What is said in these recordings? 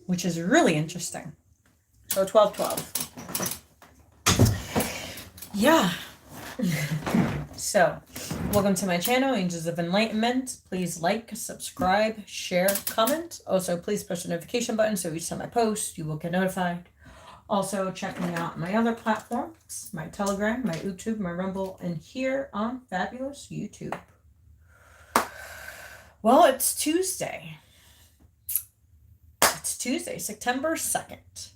which is really interesting. So 12-12. Yeah. So, welcome to my channel, Angels of Enlightenment. Please like, subscribe, share, comment. Also, please push the notification button so each time I post, you will get notified. Also, checking out my other platforms, my Telegram, my YouTube, my Rumble, and here on fabulous YouTube. Well, it's Tuesday. It's Tuesday, September 2nd.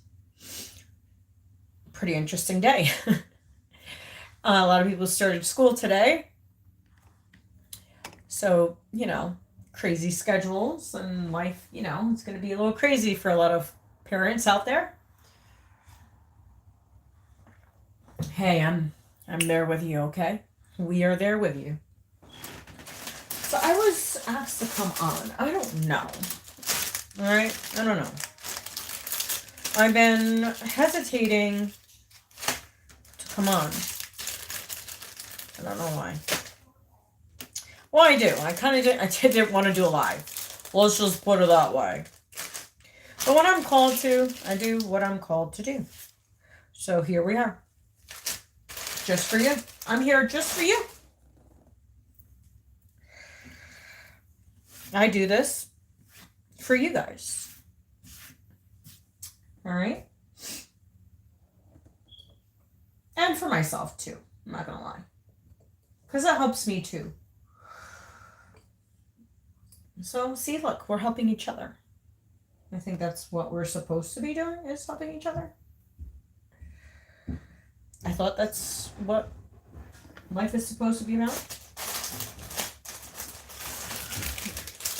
Pretty interesting day. A lot of people started school today. So, crazy schedules and life, it's going to be a little crazy for a lot of parents out there. Hey, I'm there with you, okay? We are there with you. So I was asked to come on. I don't know. All right? I don't know. I've been hesitating to come on. I don't know why. Well, I do. I didn't want to do a live. Let's just put it that way. But when I'm called to, I do what I'm called to do. So here we are. Just for you. I'm here just for you. I do this for you guys. All right? And for myself too. I'm not going to lie. Because that helps me too. So, see, look, we're helping each other. I think that's what we're supposed to be doing, is helping each other. I thought that's what life is supposed to be about.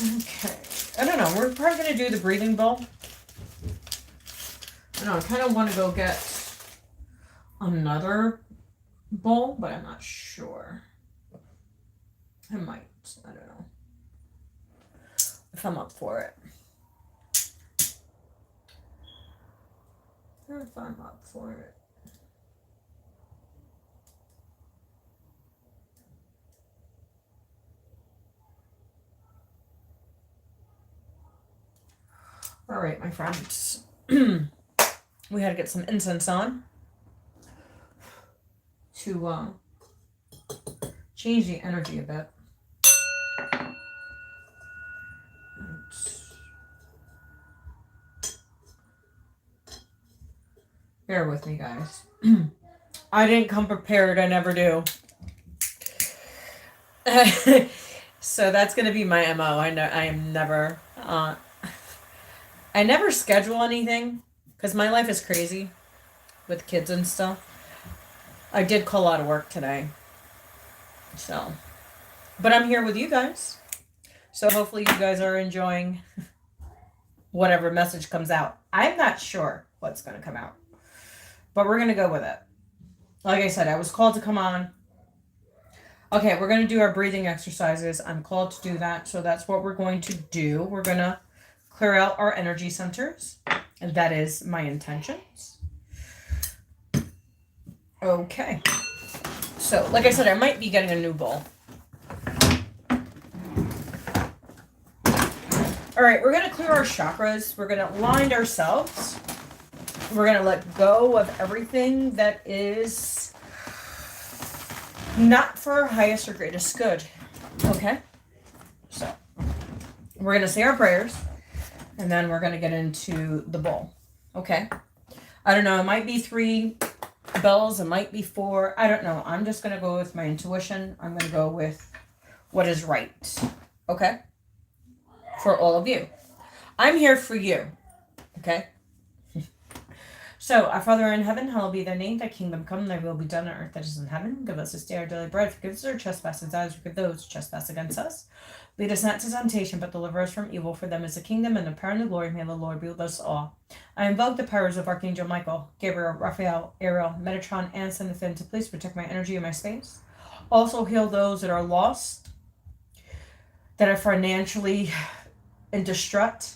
Okay. I don't know. We're probably going to do the breathing bowl. I know. I kind of want to go get another bowl, but I'm not sure. I might. I don't know. If I'm up for it. If I'm up for it. All right, my friends. We had to get some incense on to change the energy a bit. Bear with me, guys. I didn't come prepared. I never do. So that's going to be my MO. I know I am never... I never schedule anything because my life is crazy with kids and stuff. I did call out of work today. So, but I'm here with you guys. So hopefully you guys are enjoying whatever message comes out. I'm not sure what's going to come out, but we're going to go with it. Like I said, I was called to come on. Okay, we're going to do our breathing exercises. I'm called to do that. So that's what we're going to do. We're going to clear out our energy centers. And that is my intentions. Okay. So, like I said, I might be getting a new bowl. All right, we're going to clear our chakras. We're going to align ourselves. We're going to let go of everything that is not for our highest or greatest good. Okay? So, we're going to say our prayers. And then we're going to get into the bowl. Okay? I don't know. It might be 3 bells. It might be 4. I don't know. I'm just going to go with my intuition. I'm going to go with what is right. Okay? For all of you. I'm here for you. Okay? So, our Father in heaven, hallowed be thy name. Thy kingdom come, thy will be done on earth as it is in heaven. Give us this day our daily bread. Forgive us our trespasses as we forgive those who trespass against us. Lead us not to temptation, but deliver us from evil. For them is the kingdom and the power and the glory. May the Lord be with us all. I invoke the powers of Archangel Michael, Gabriel, Raphael, Ariel, Metatron, and Seraphim to please protect my energy and my space. Also heal those that are lost, that are financially in distraught,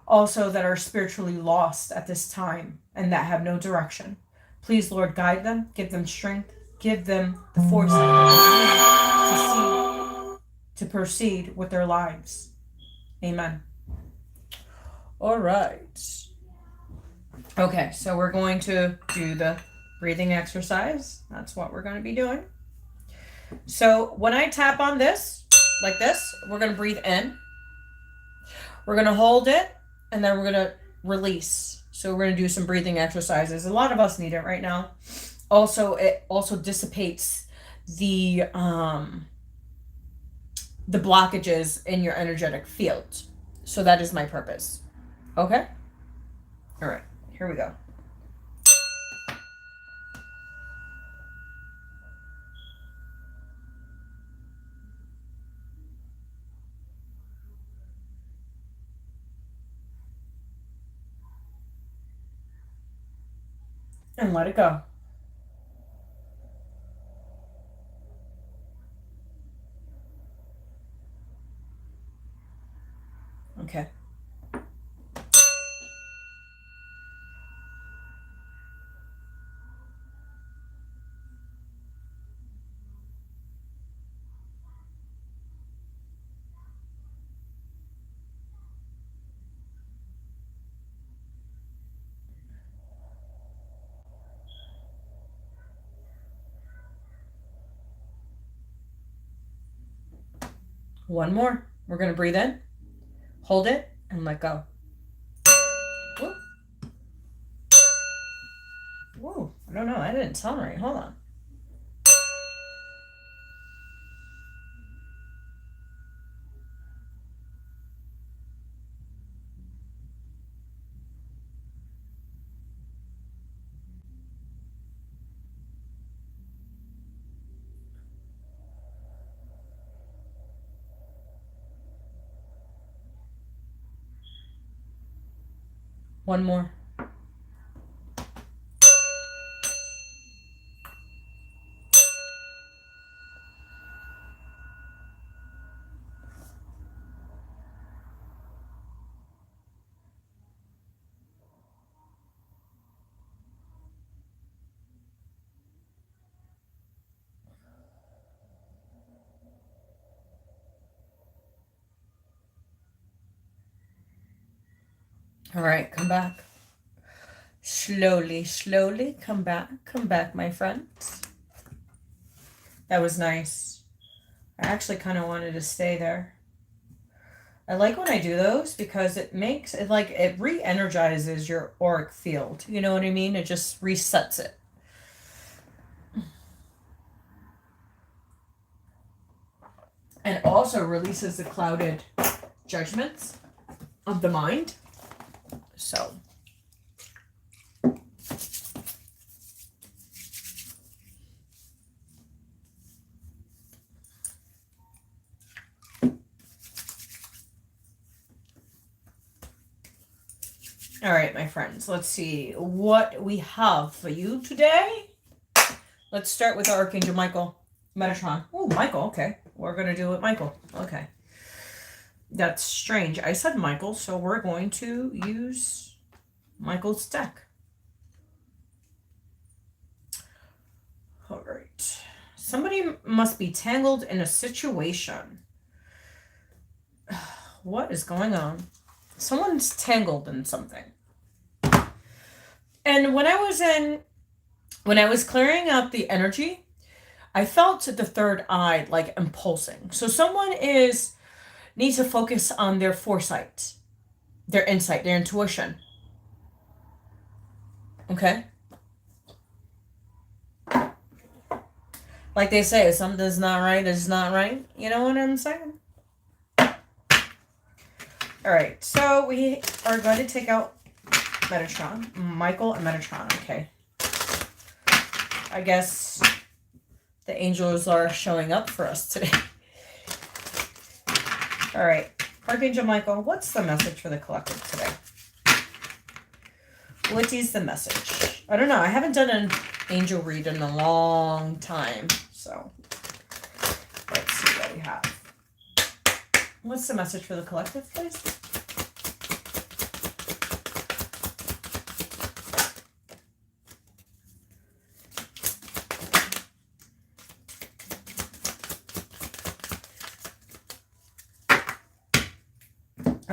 also that are spiritually lost at this time and that have no direction. Please, Lord, guide them, give them strength, give them the foresight to proceed with their lives. Amen. All right. Okay, so we're going to do the breathing exercise. That's what we're going to be doing. So when I tap on this, like this, we're going to breathe in. We're going to hold it, and then we're going to release. So we're going to do some breathing exercises. A lot of us need it right now. Also, it also dissipates the blockages in your energetic field. So that is my purpose. Okay? All right, here we go. And let it go. Okay. One more. We're going to breathe in, hold it, and let go. Whoa. Whoa. I don't know. I didn't sound right. Hold on. One more. All right, come back. Slowly, slowly, come back, my friends. That was nice. I actually kind of wanted to stay there. I like when I do those because it makes it like it re-energizes your auric field. You know what I mean? It just resets it. And also releases the clouded judgments of the mind. So. All right, my friends, let's see what we have for you today. Let's start with Archangel Michael, Metatron. Oh, Michael, okay. We're going to do it, Michael. Okay. That's strange. I said Michael, so we're going to use Michael's deck. All right. Somebody must be tangled in a situation. What is going on? Someone's tangled in something. And when I was clearing out the energy, I felt the third eye like impulsing. So someone needs to focus on their foresight, their insight, their intuition. Okay? Like they say, if something's not right, it's not right. You know what I'm saying? All right, so we are going to take out Metatron, Michael and Metatron, okay. I guess the angels are showing up for us today. All right, Archangel Michael, what's the message for the collective today? What is the message? I don't know, I haven't done an angel read in a long time, so let's see what we have. What's the message for the collective, please?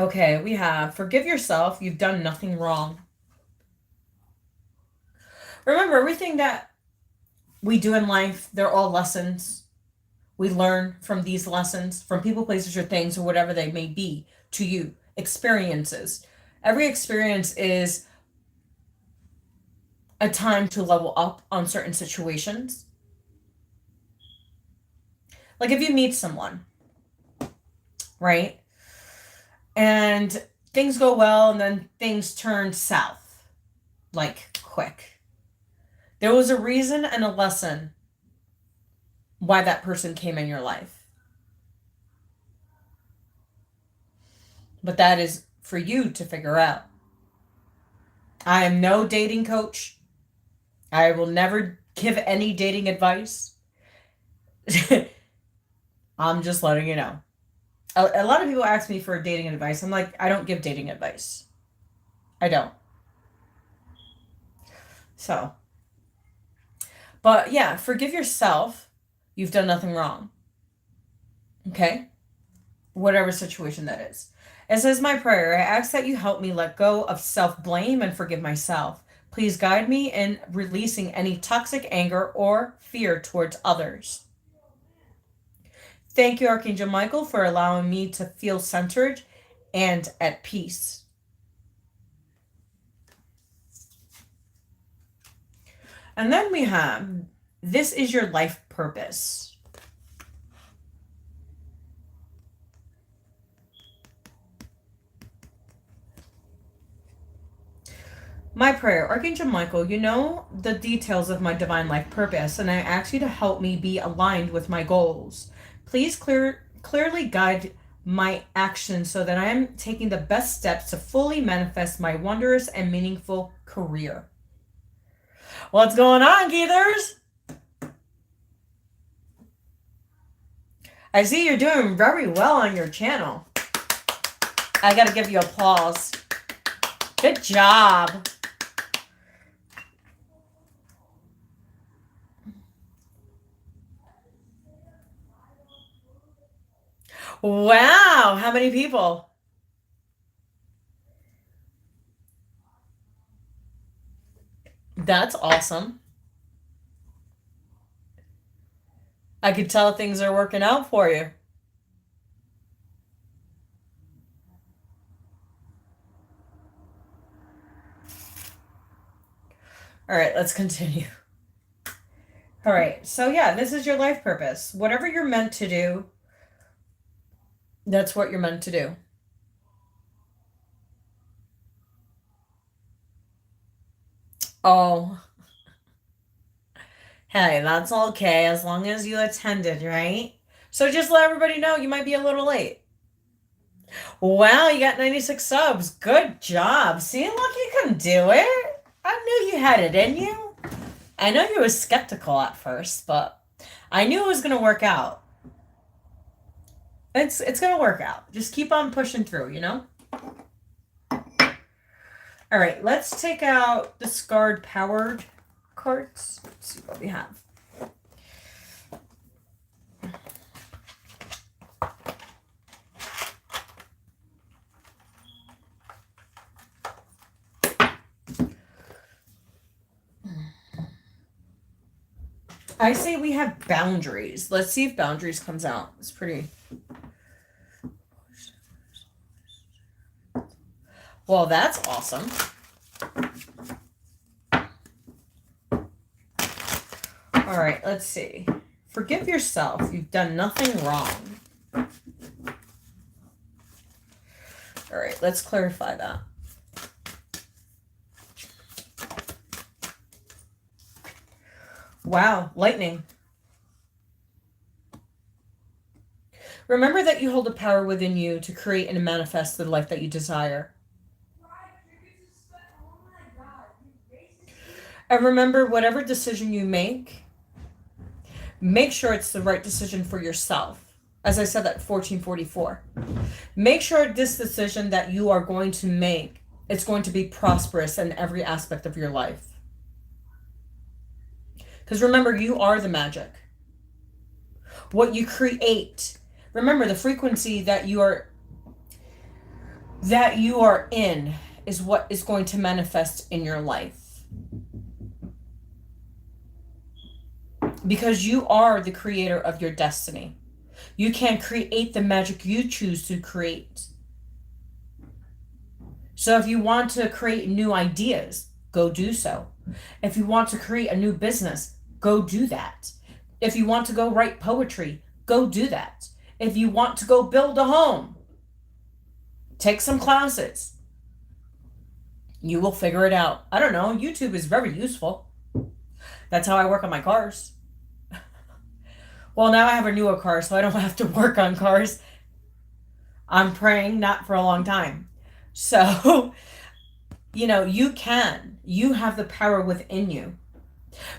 Okay, we have forgive yourself. You've done nothing wrong. Remember, everything that we do in life, they're all lessons. We learn from these lessons, from people, places, or things, or whatever they may be to you. Experiences. Every experience is a time to level up on certain situations. Like if you meet someone, right? And things go well and then things turn south, like quick. There was a reason and a lesson why that person came in your life. But that is for you to figure out. I am no dating coach. I will never give any dating advice. I'm just letting you know. A lot of people ask me for dating advice. I'm like, I don't give dating advice. I don't. So, but yeah, forgive yourself. You've done nothing wrong. Okay? Whatever situation that is. It says, my prayer, I ask that you help me let go of self-blame and forgive myself. Please guide me in releasing any toxic anger or fear towards others. Thank you, Archangel Michael, for allowing me to feel centered and at peace. And then we have, this is your life purpose. My prayer, Archangel Michael, you know the details of my divine life purpose, and I ask you to help me be aligned with my goals. Please clearly guide my actions so that I am taking the best steps to fully manifest my wondrous and meaningful career. What's going on, Geethers? I see you're doing very well on your channel. I gotta give you applause. Good job. Wow, how many people? That's awesome. I could tell things are working out for you. All right, let's continue. All right, so yeah, this is your life purpose. Whatever you're meant to do, that's what you're meant to do. Oh, hey, that's okay as long as you attended, right? So just let everybody know you might be a little late. Wow, you got 96 subs. Good job. See, look, you can do it. I knew you had it in you. I know you were skeptical at first, but I knew it was going to work out. It's going to work out. Just keep on pushing through, you know? All right, let's take out discard powered cards. Let's see what we have. I say we have boundaries. Let's see if boundaries comes out. It's pretty. Well, that's awesome. All right, let's see. Forgive yourself. You've done nothing wrong. All right, let's clarify that. Wow, lightning. Remember that you hold the power within you to create and manifest the life that you desire. And remember, whatever decision you make sure it's the right decision for yourself. As I said, that 1444. Make sure this decision that you are going to make, it's going to be prosperous in every aspect of your life. Because remember, you are the magic. What you create. Remember, the frequency that you are that you are in is what is going to manifest in your life. Because you are the creator of your destiny. You can create the magic you choose to create. So if you want to create new ideas, go do so. If you want to create a new business, go do that. If you want to go write poetry, go do that. If you want to go build a home, take some classes. You will figure it out. I don't know. YouTube is very useful. That's how I work on my cars. Well, now I have a newer car, so I don't have to work on cars. I'm praying not for a long time. So, you can. You have the power within you.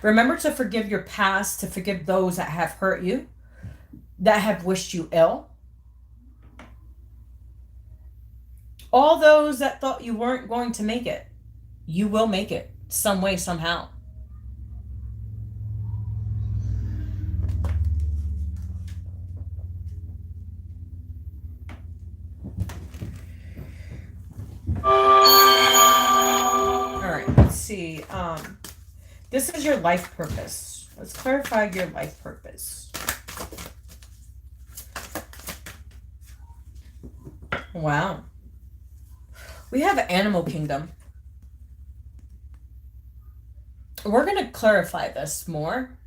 Remember to forgive your past, to forgive those that have hurt you, that have wished you ill. All those that thought you weren't going to make it. You will make it some way, somehow. Let's see. This is your life purpose. Let's clarify your life purpose. Wow. We have Animal Kingdom. We're going to clarify this more.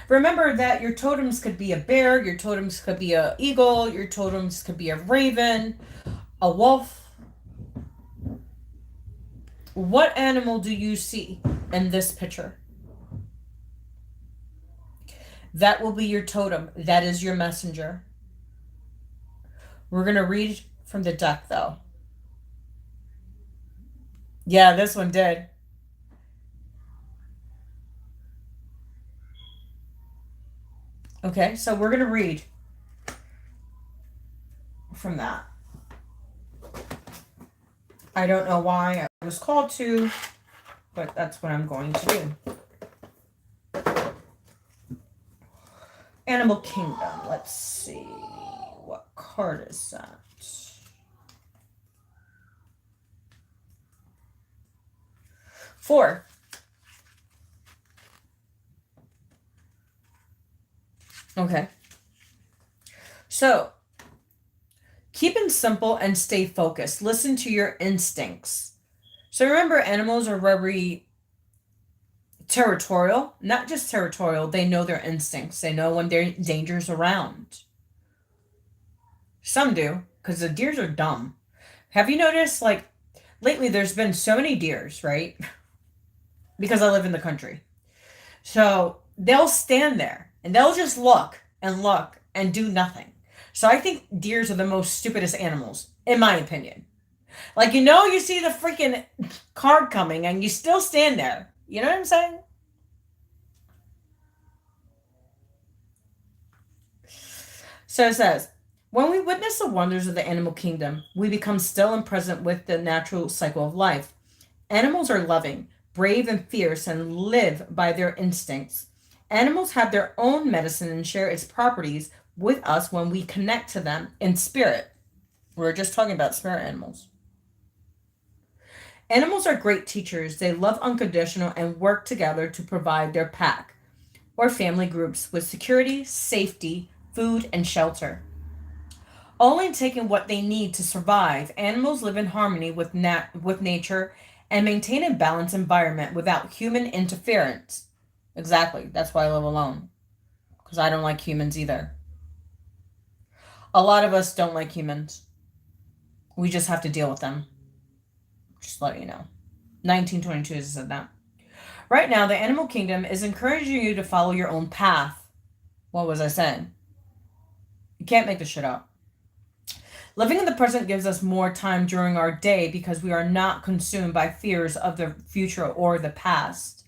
Remember that your totems could be a bear, your totems could be an eagle, your totems could be a raven, a wolf. What animal do you see in this picture? That will be your totem. That is your messenger. We're going to read from the deck, though. Yeah, this one did. Okay, so we're going to read from that. I don't know why I was called to, but that's what I'm going to do. Animal Kingdom. Let's see. What card is that? Four. Okay. So, keep it simple and stay focused. Listen to your instincts. So remember, animals are very territorial. Not just territorial, they know their instincts. They know when danger's around. Some do, because the deers are dumb. Have you noticed, lately there's been so many deers, right? Because I live in the country. So they'll stand there and they'll just look and do nothing. So I think deers are the most stupidest animals, in my opinion. You see the freaking car coming and you still stand there. You know what I'm saying? So it says, when we witness the wonders of the animal kingdom, we become still and present with the natural cycle of life. Animals are loving, brave, and fierce and live by their instincts. Animals have their own medicine and share its properties with us when we connect to them in spirit. We're just talking about spirit animals. Animals are great teachers. They love unconditional and work together to provide their pack or family groups with security, safety, food, and shelter. Only taking what they need to survive, animals live in harmony with nature and maintain a balanced environment without human interference. Exactly. That's why I live alone. Because I don't like humans either. A lot of us don't like humans. We just have to deal with them. Just to let you know. 1922 has said that. Right now, the animal kingdom is encouraging you to follow your own path. What was I saying? You can't make this shit up. Living in the present gives us more time during our day because we are not consumed by fears of the future or the past.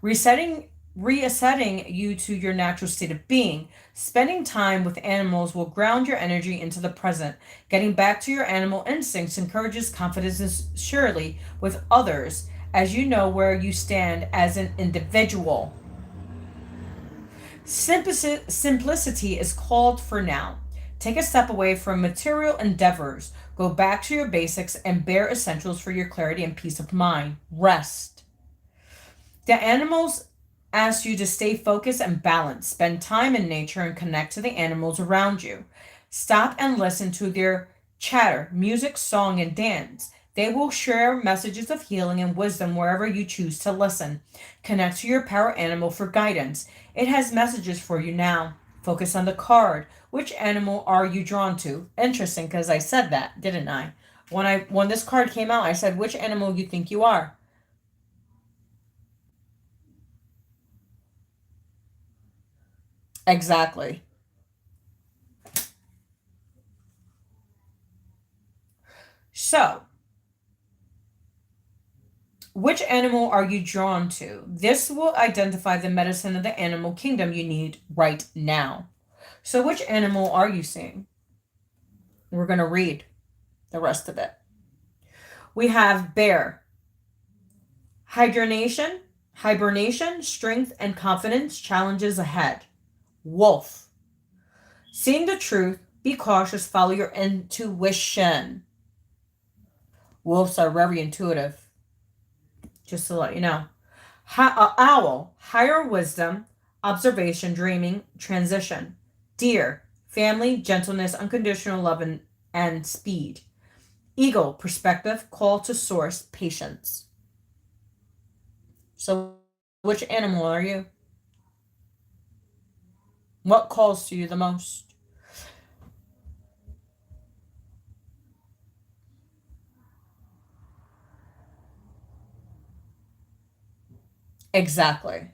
Resetting you to your natural state of being. Spending time with animals will ground your energy into the present. Getting back to your animal instincts encourages confidence and surely with others as you know where you stand as an individual. Simplicity is called for now. Take a step away from material endeavors. Go back to your basics and bare essentials for your clarity and peace of mind. Rest. The animals ask you to stay focused and balanced. Spend time in nature and connect to the animals around you. Stop and listen to their chatter, music, song, and dance. They will share messages of healing and wisdom wherever you choose to listen. Connect to your power animal for guidance. It has messages for you now. Focus on the card. Which animal are you drawn to? Interesting, because I said that, didn't I? When this card came out, I said, which animal you think you are? Exactly. So, which animal are you drawn to? This will identify the medicine of the animal kingdom you need right now. So, which animal are you seeing? We're going to read the rest of it. We have bear, hibernation, strength and confidence, challenges ahead. Wolf, seeing the truth, be cautious, follow your intuition. Wolves are very intuitive, just to let you know. Owl, higher wisdom, observation, dreaming, transition. Deer, family, gentleness, unconditional love, and speed. Eagle, perspective, call to source, patience. So, which animal are you? What calls to you the most? Exactly.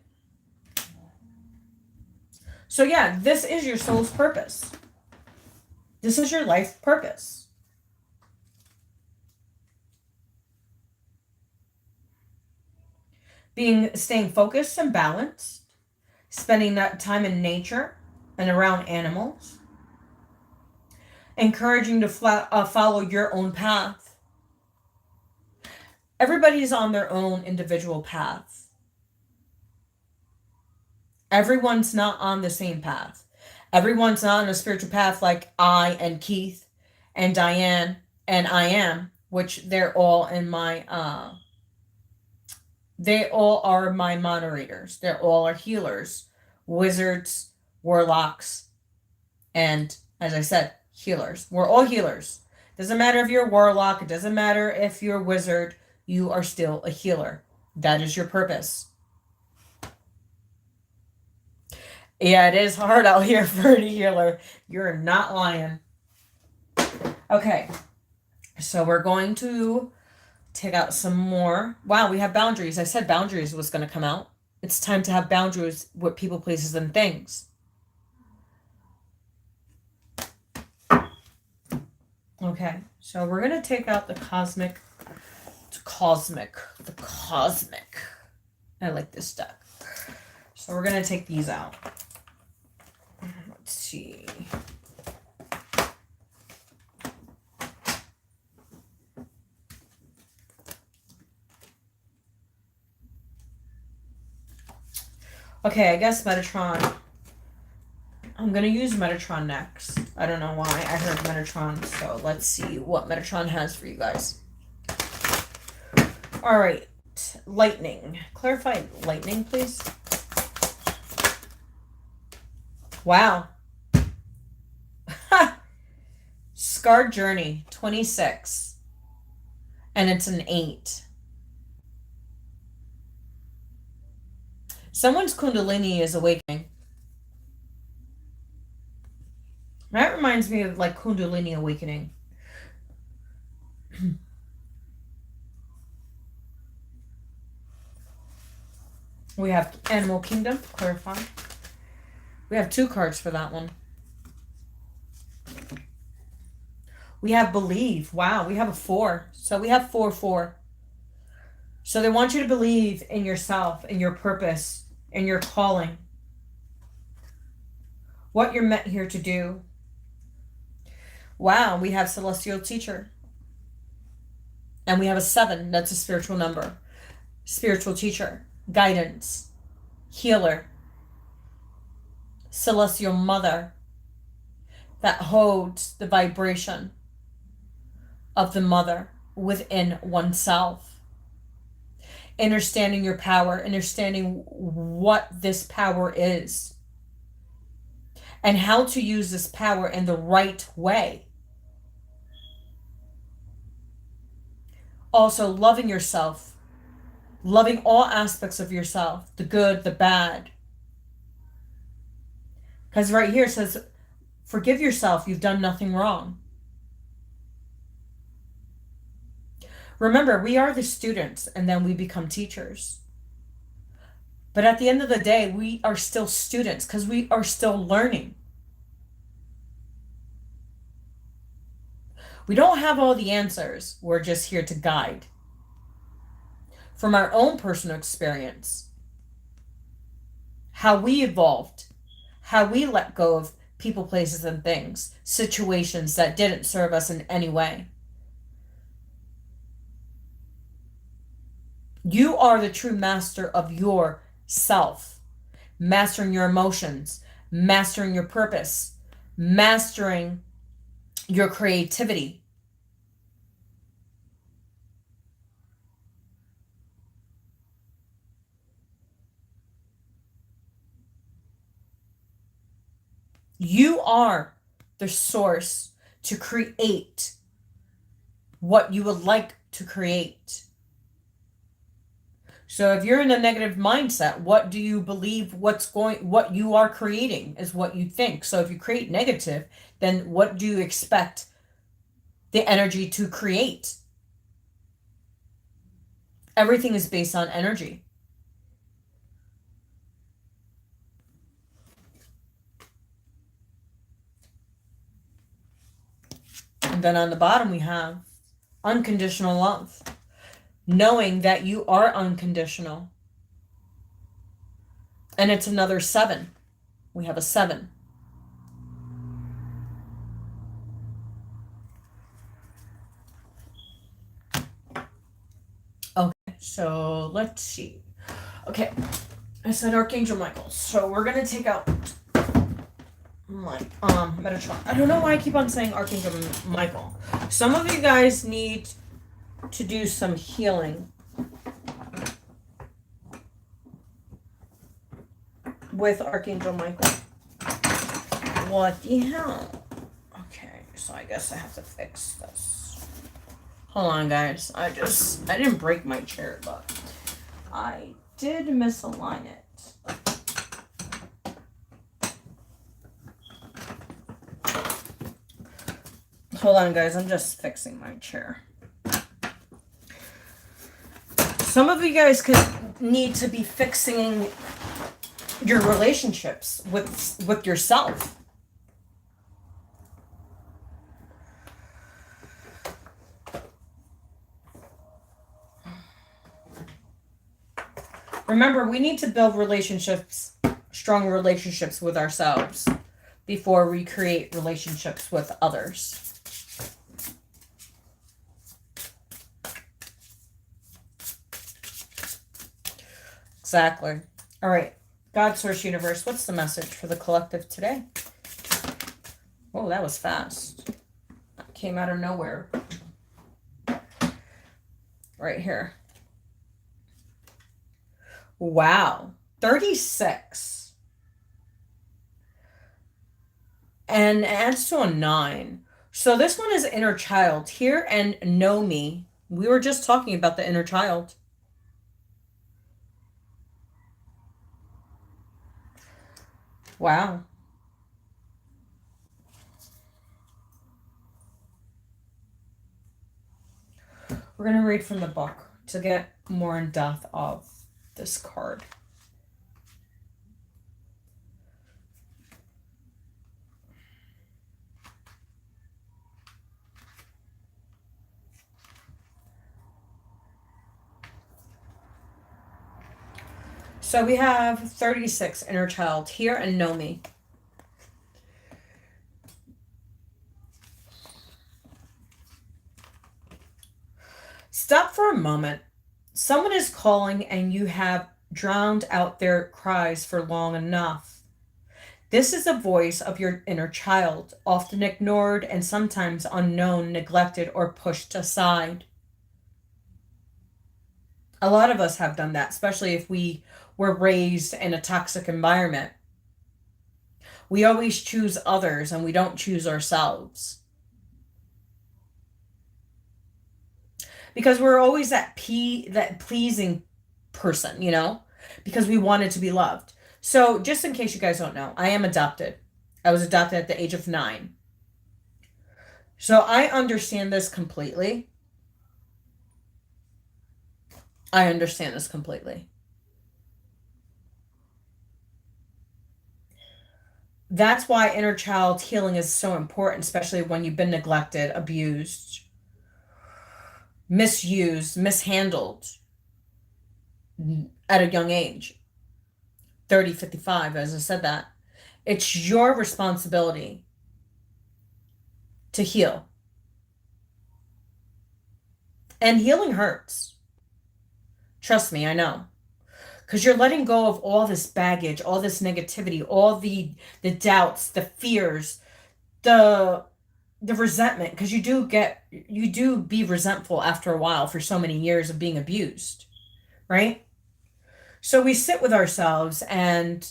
So, yeah, this is your soul's purpose. This is your life purpose. Staying focused and balanced, spending that time in nature and around animals, encouraging to follow your own path. Everybody's on their own individual path. Everyone's not on the same path. Everyone's not on a spiritual path like I and Keith and Diane and I am, which they're all in my they all are my moderators. They're all are healers, wizards, warlocks, and as I said, healers. We're all healers. Doesn't matter if you're a warlock, it doesn't matter if you're a wizard, you are still a healer. That is your purpose. Yeah, it is hard out here for a healer. You're not lying. Okay, so we're going to take out some more. Wow, we have boundaries. I said boundaries was going to come out. It's time to have boundaries with people, places, and things. Okay, so we're going to take out the cosmic. I like this deck. So we're going to take these out. Let's see. Okay, I guess Metatron. I'm going to use Metatron next. I don't know why. I heard Metatron, so let's see what Metatron has for you guys. All right. Lightning. Clarify lightning, please. Wow. Scarred Journey, 26. And it's an 8. Someone's Kundalini is awakening. That reminds me of like Kundalini awakening. We have Animal Kingdom, clarify. We have 2 cards for that one. We have Believe. Wow, we have a 4. So we have 4. So they want you to believe in yourself, in your purpose, in your calling. What you're meant here to do. Wow, we have Celestial Teacher. And we have a 7. That's a spiritual number. Spiritual Teacher. Guidance. Healer. Celestial Mother. That holds the vibration of the mother within oneself. Understanding your power, understanding what this power is, and how to use this power in the right way. Also, loving yourself, loving all aspects of yourself, the good, the bad. Because right here it says, forgive yourself, you've done nothing wrong. Remember, we are the students and then we become teachers. But at the end of the day, we are still students because we are still learning. We don't have all the answers. We're just here to guide. From our own personal experience, how we evolved, how we let go of people, places, and things, situations that didn't serve us in any way. You are the true master of yourself, mastering your emotions, mastering your purpose, mastering your creativity. You are the source to create what you would like to create. So if you're in a negative mindset, what do you believe what you are creating is what you think. So if you create negative, then what do you expect the energy to create? Everything is based on energy. And then on the bottom we have unconditional love. Knowing that you are unconditional. And it's another 7. We have a 7. Okay, so let's see. Okay, I said Archangel Michael. So we're going to take out my Metatron. I don't know why I keep on saying Archangel Michael. Some of you guys need to do some healing with Archangel Michael. What the hell? Okay, so I guess I have to fix this. Hold on, guys. I didn't break my chair, but I did misalign it. Hold on, guys. I'm just fixing my chair. Some of you guys could need to be fixing your relationships with yourself. Remember, we need to build relationships, strong relationships with ourselves before we create relationships with others. Exactly. All right. God, Source, Universe, what's the message for the collective today? Oh, that was fast. That came out of nowhere. Right here. Wow. 36. And adds to a 9. So this one is inner child. Hear and know me. We were just talking about the inner child. Wow. We're going to read from the book to get more in depth of this card. So we have 36, inner child. Hear and know me. Stop for a moment. Someone is calling and you have drowned out their cries for long enough. This is a voice of your inner child, often ignored and sometimes unknown, neglected, or pushed aside. A lot of us have done that, especially if we were raised in a toxic environment. We always choose others and we don't choose ourselves. Because we're always that pleasing person, because we wanted to be loved. So just in case you guys don't know, I am adopted. I was adopted at the age of 9. So I understand this completely. I understand this completely. That's why inner child healing is so important, especially when you've been neglected, abused, misused, mishandled at a young age. 30, 55, as I said that. It's your responsibility to heal. And healing hurts. Trust me, I know. Because you're letting go of all this baggage, all this negativity, all the doubts, the fears, the resentment. Because you do be resentful after a while for so many years of being abused, right? So we sit with ourselves and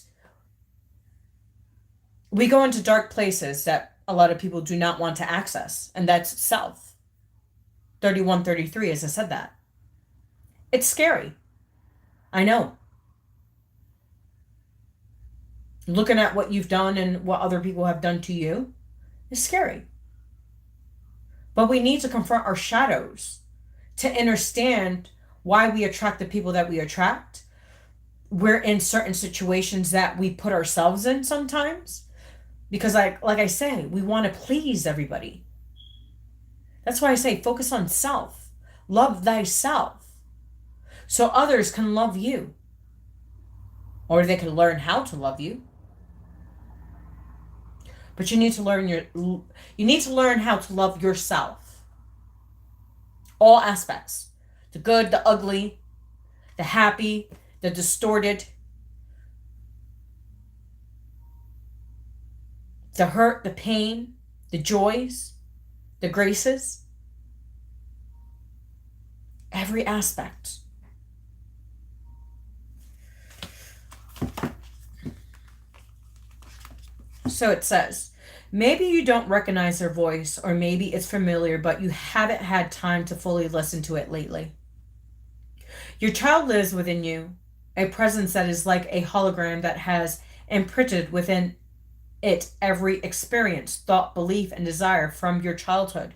we go into dark places that a lot of people do not want to access. And that's self. 31, 33, as I said that. It's scary. I know. Looking at what you've done and what other people have done to you is scary. But we need to confront our shadows to understand why we attract the people that we attract. We're in certain situations that we put ourselves in sometimes. Because like I say, we want to please everybody. That's why I say focus on self. Love thyself. So others can love you. Or they can learn how to love you. But you need to learn how to love yourself. All aspects. The good, the ugly, the happy, the distorted, the hurt, the pain, the joys, the graces. Every aspect. So it says, maybe you don't recognize their voice, or maybe it's familiar, but you haven't had time to fully listen to it lately. Your child lives within you, a presence that is like a hologram that has imprinted within it every experience, thought, belief, and desire from your childhood.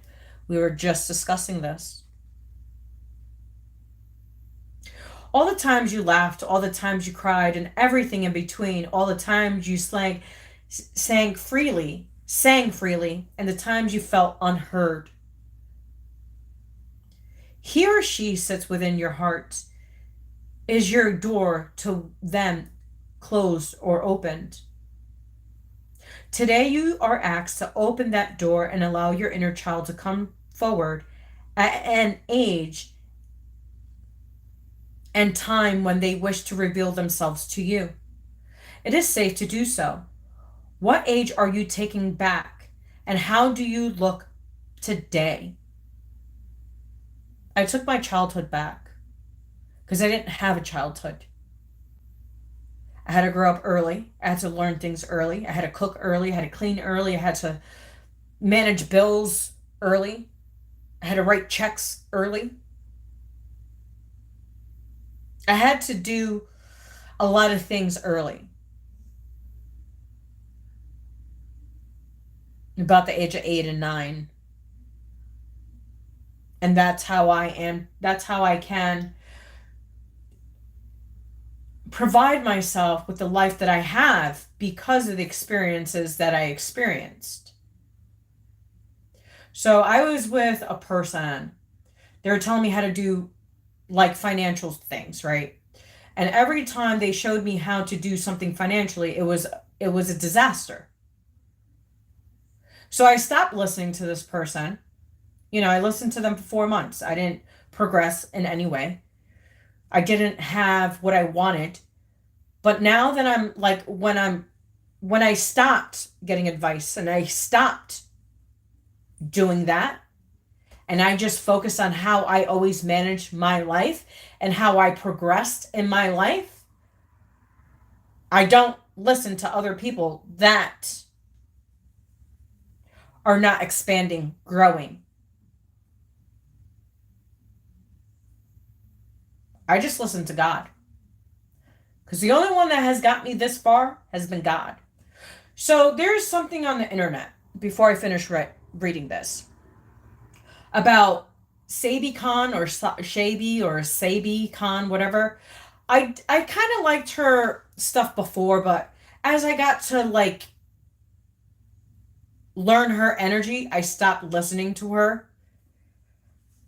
We were just discussing this. All the times you laughed, all the times you cried, and everything in between, all the times you sang freely, and the times you felt unheard. He or she sits within your heart. Is your door to them closed or opened? Today you are asked to open that door and allow your inner child to come forward at an age and time when they wish to reveal themselves to you. It is safe to do so. What age are you taking back? And how do you look today? I took my childhood back because I didn't have a childhood. I had to grow up early. I had to learn things early. I had to cook early. I had to clean early. I had to manage bills early. I had to write checks early. I had to do a lot of things early. About the age of 8 and 9. And that's how I am. That's how I can provide myself with the life that I have because of the experiences that I experienced. So I was with a person. They were telling me how to do like financial things, right? And every time they showed me how to do something financially, it was a disaster. So I stopped listening to this person. I listened to them for 4 months. I didn't progress in any way. I didn't have what I wanted. But now that I'm like, when I'm when I stopped getting advice and I stopped doing that, and I just focused on how I always managed my life and how I progressed in my life, I don't listen to other people that are not expanding, growing. I just listen to God. Because the only one that has got me this far has been God. So there's something on the internet, before I finish reading this, about Sabi Khan or Shabi or Sabi Khan, whatever. I kind of liked her stuff before, but as I got to like learn her energy, I stopped listening to her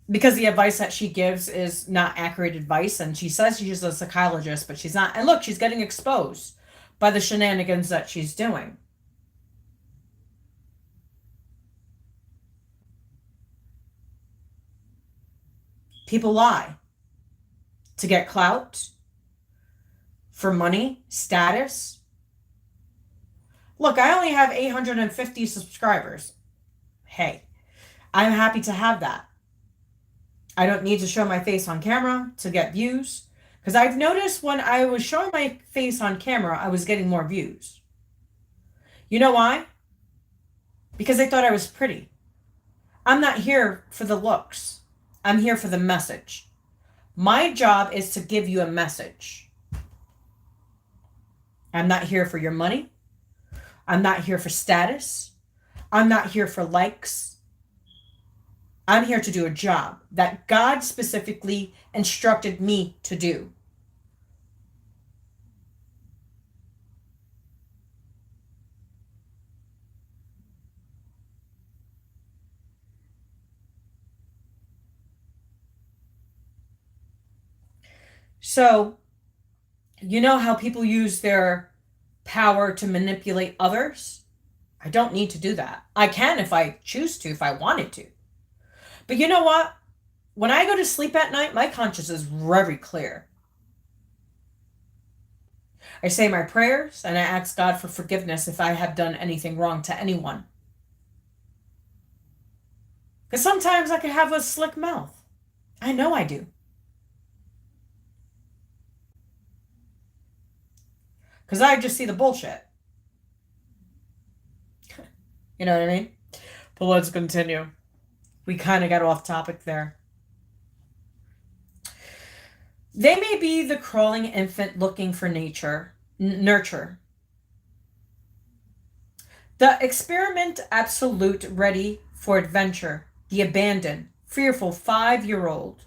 because the advice that she gives is not accurate advice. And she says she's a psychologist, but she's not. And look, she's getting exposed by the shenanigans that she's doing. People lie to get clout, for money, status. Look, I only have 850 subscribers. Hey, I'm happy to have that. I don't need to show my face on camera to get views. Because I've noticed when I was showing my face on camera, I was getting more views. You know why? Because they thought I was pretty. I'm not here for the looks. I'm here for the message. My job is to give you a message. I'm not here for your money. I'm not here for status. I'm not here for likes. I'm here to do a job that God specifically instructed me to do. So, you know how people use their power to manipulate others? I don't need to do that. I can if I choose to, if I wanted to. But you know what? When I go to sleep at night, my conscience is very clear. I say my prayers and I ask God for forgiveness if I have done anything wrong to anyone. Because sometimes I can have a slick mouth. I know I do. Because I just see the bullshit. You know what I mean? But let's continue. We kind of got off topic there. They may be the crawling infant looking for nurture. The experiment absolute ready for adventure, the abandoned, fearful 5-year-old,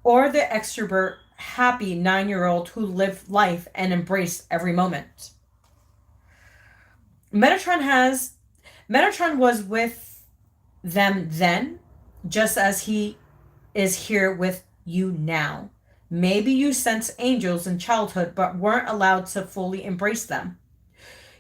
or the extrovert, happy 9-year-old who lived life and embraced every moment. Metatron was with them then, just as he is here with you now. Maybe you sensed angels in childhood but weren't allowed to fully embrace them.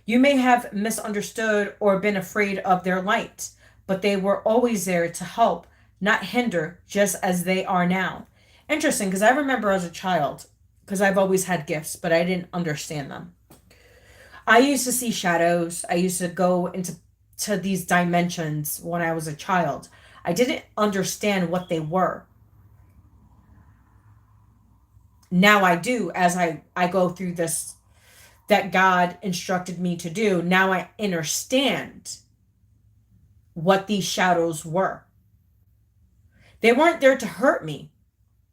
You may have misunderstood or been afraid of their light, but they were always there to help, not hinder, just as they are now. Interesting, because I remember as a child, because I've always had gifts, but I didn't understand them. I used to see shadows. I used to go into these dimensions when I was a child. I didn't understand what they were. Now I do, as I go through this, that God instructed me to do. Now I understand what these shadows were. They weren't there to hurt me.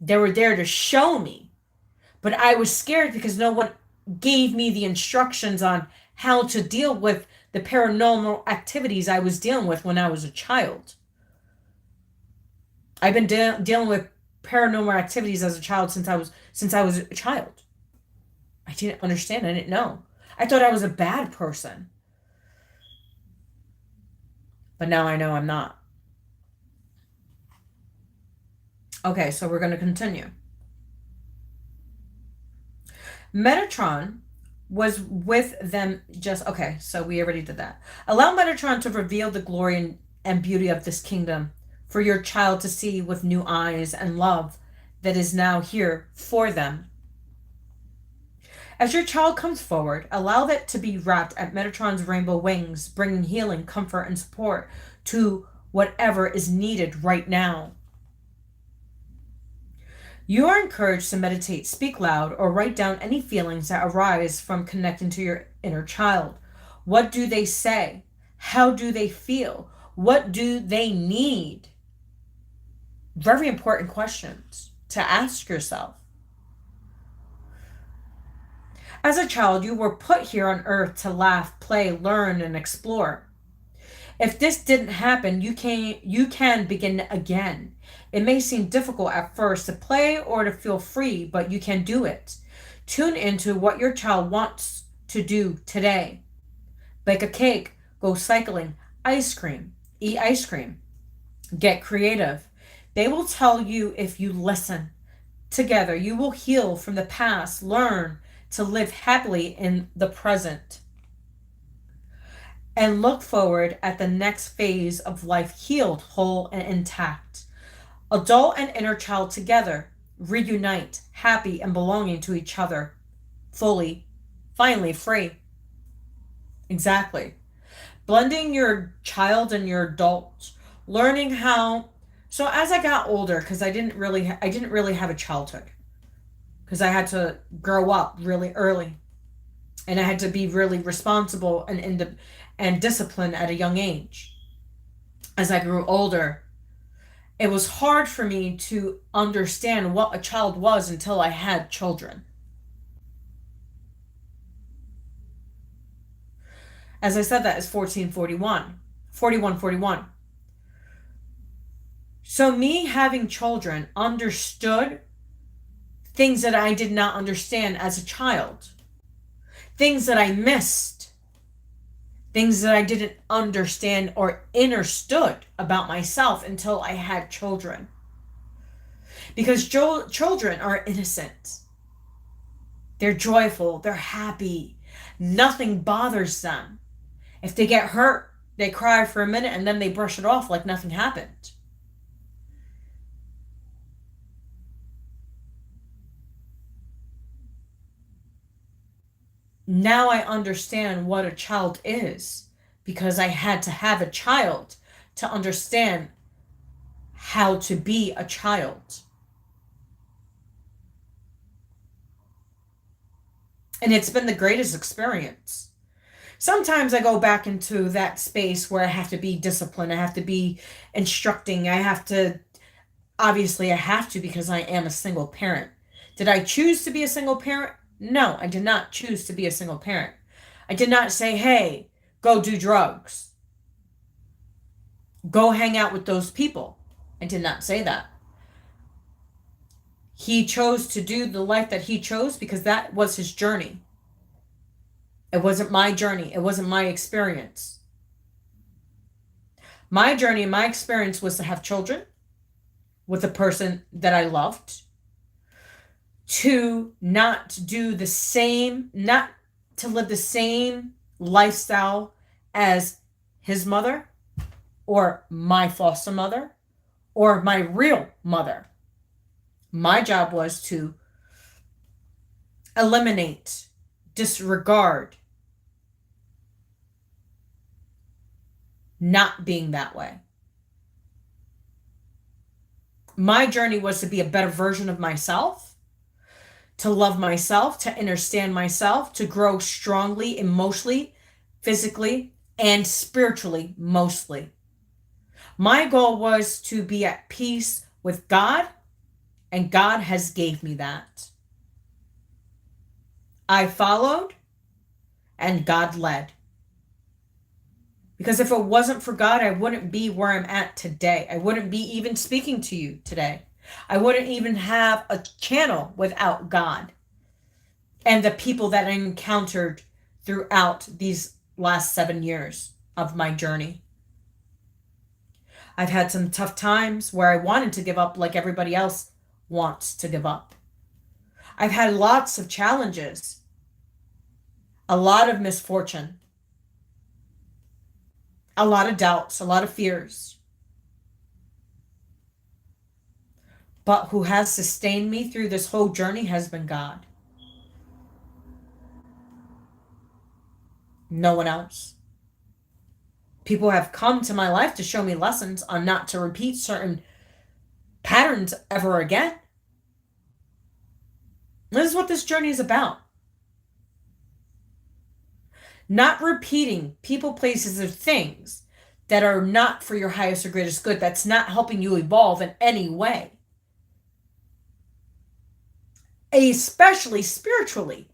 They were there to show me. But I was scared because no one gave me the instructions on how to deal with the paranormal activities I was dealing with when I was a child. I've been dealing with paranormal activities as a child since I was a child. I didn't understand. I didn't know. I thought I was a bad person. But now I know I'm not. Okay, so we're going to continue. Metatron was with them just... Okay, so we already did that. Allow Metatron to reveal the glory and beauty of this kingdom for your child to see with new eyes and love that is now here for them. As your child comes forward, allow that to be wrapped at Metatron's rainbow wings, bringing healing, comfort, and support to whatever is needed right now. You are encouraged to meditate, speak loud, or write down any feelings that arise from connecting to your inner child. What do they say? How do they feel? What do they need? Very important questions to ask yourself. As a child, you were put here on earth to laugh, play, learn, and explore. If this didn't happen, you can begin again. It may seem difficult at first to play or to feel free, but you can do it. Tune into what your child wants to do today. Bake a cake, go cycling, eat ice cream. Get creative. They will tell you if you listen. Together, you will heal from the past, learn to live happily in the present, and look forward at the next phase of life, healed, whole, and intact. Adult and inner child together reunite, happy and belonging to each other, fully, finally free. Exactly. Blending your child and your adult, learning how. So as I got older, because I didn't really have a childhood, because I had to grow up really early, and I had to be really responsible and disciplined at a young age. As I grew older, it was hard for me to understand what a child was until I had children. As I said, that is 4141. So me having children understood things that I did not understand as a child. Things that I missed. Things that I didn't understand or understood about myself until I had children. Because children are innocent. They're joyful. They're happy. Nothing bothers them. If they get hurt, they cry for a minute and then they brush it off like nothing happened. Now I understand what a child is, because I had to have a child to understand how to be a child. And it's been the greatest experience. Sometimes I go back into that space where I have to be disciplined. I have to be instructing. Obviously I have to, because I am a single parent. Did I choose to be a single parent? No, I did not choose to be a single parent. I did not say, hey, go do drugs. Go hang out with those people. I did not say that. He chose to do the life that he chose because that was his journey. It wasn't my journey. It wasn't my experience. My journey and my experience was to have children with a person that I loved, to not to live the same lifestyle as his mother or my foster mother or my real mother. My job was to eliminate, disregard, not being that way. My journey was to be a better version of myself, to love myself, to understand myself, to grow strongly, emotionally, physically, and spiritually, mostly. My goal was to be at peace with God, and God has gave me that. I followed, and God led. Because if it wasn't for God, I wouldn't be where I'm at today. I wouldn't be even speaking to you today. I wouldn't even have a channel without God and the people that I encountered throughout these last 7 years of my journey. I've had some tough times where I wanted to give up like everybody else wants to give up. I've had lots of challenges, a lot of misfortune, a lot of doubts, a lot of fears. But who has sustained me through this whole journey has been God. No one else. People have come to my life to show me lessons on not to repeat certain patterns ever again. This is what this journey is about. Not repeating people, places, or things that are not for your highest or greatest good, that's not helping you evolve in any way. Especially spiritually.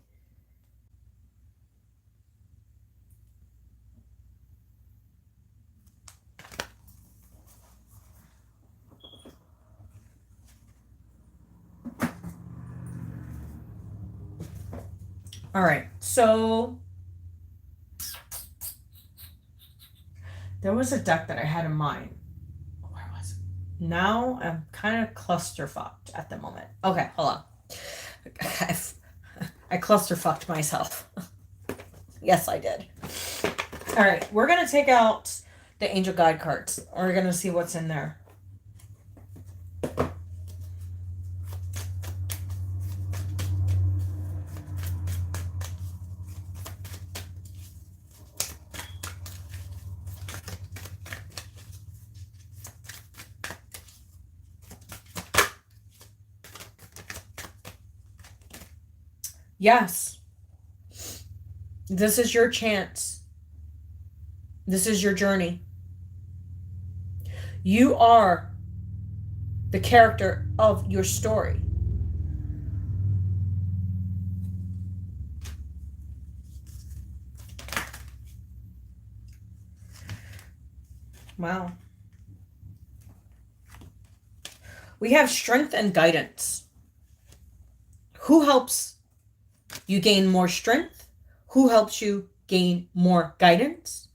All right, so there was a deck that I had in mind. Where was it? Now I'm kind of clusterfucked at the moment. Okay, hold on. I clusterfucked myself. Yes, I did. All right, we're going to take out the angel guide cards. We're going to see what's in there. Yes. This is your chance. This is your journey. You are the character of your story. Wow. We have strength and guidance. Who helps you gain more strength? Who helps you gain more guidance?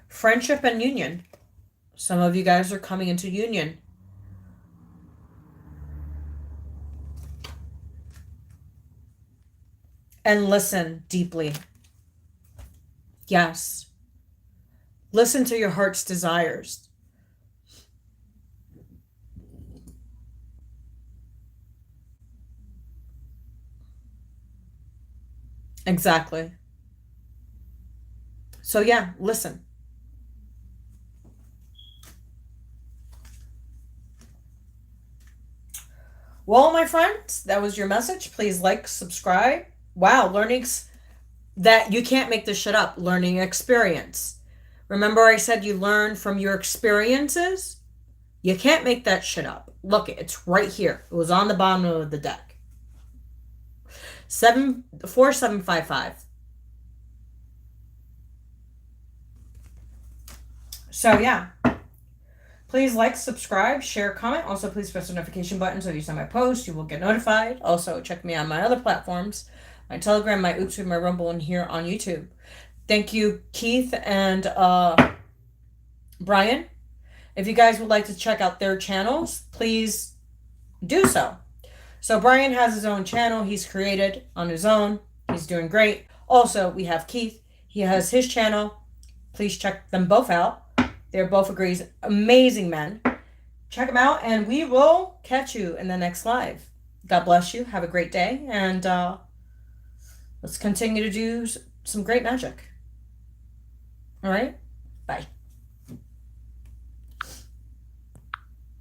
Friendship and union. Some of you guys are coming into union. And listen deeply. Yes. Listen to your heart's desires. Exactly. So yeah, listen. Well, my friends, that was your message. Please like, subscribe. Wow, learnings that you can't make this shit up. Learning experience. Remember I said you learn from your experiences? You can't make that shit up. Look, it's right here. It was on the bottom of the deck. 4755. So yeah, please like, subscribe, share, comment. Also, please press the notification button so you see my post. You will get notified. Also, check me on my other platforms, my Telegram, my Oops, my Rumble, and here on YouTube. Thank you, Keith and Brian. If you guys would like to check out their channels, please do so. So Brian has his own channel he's created on his own. He's doing great. Also, we have Keith. He has his channel. Please check them both out. They're both amazing men. Check them out, and we will catch you in the next live. God bless you. Have a great day, and let's continue to do some great magic. All right? Bye.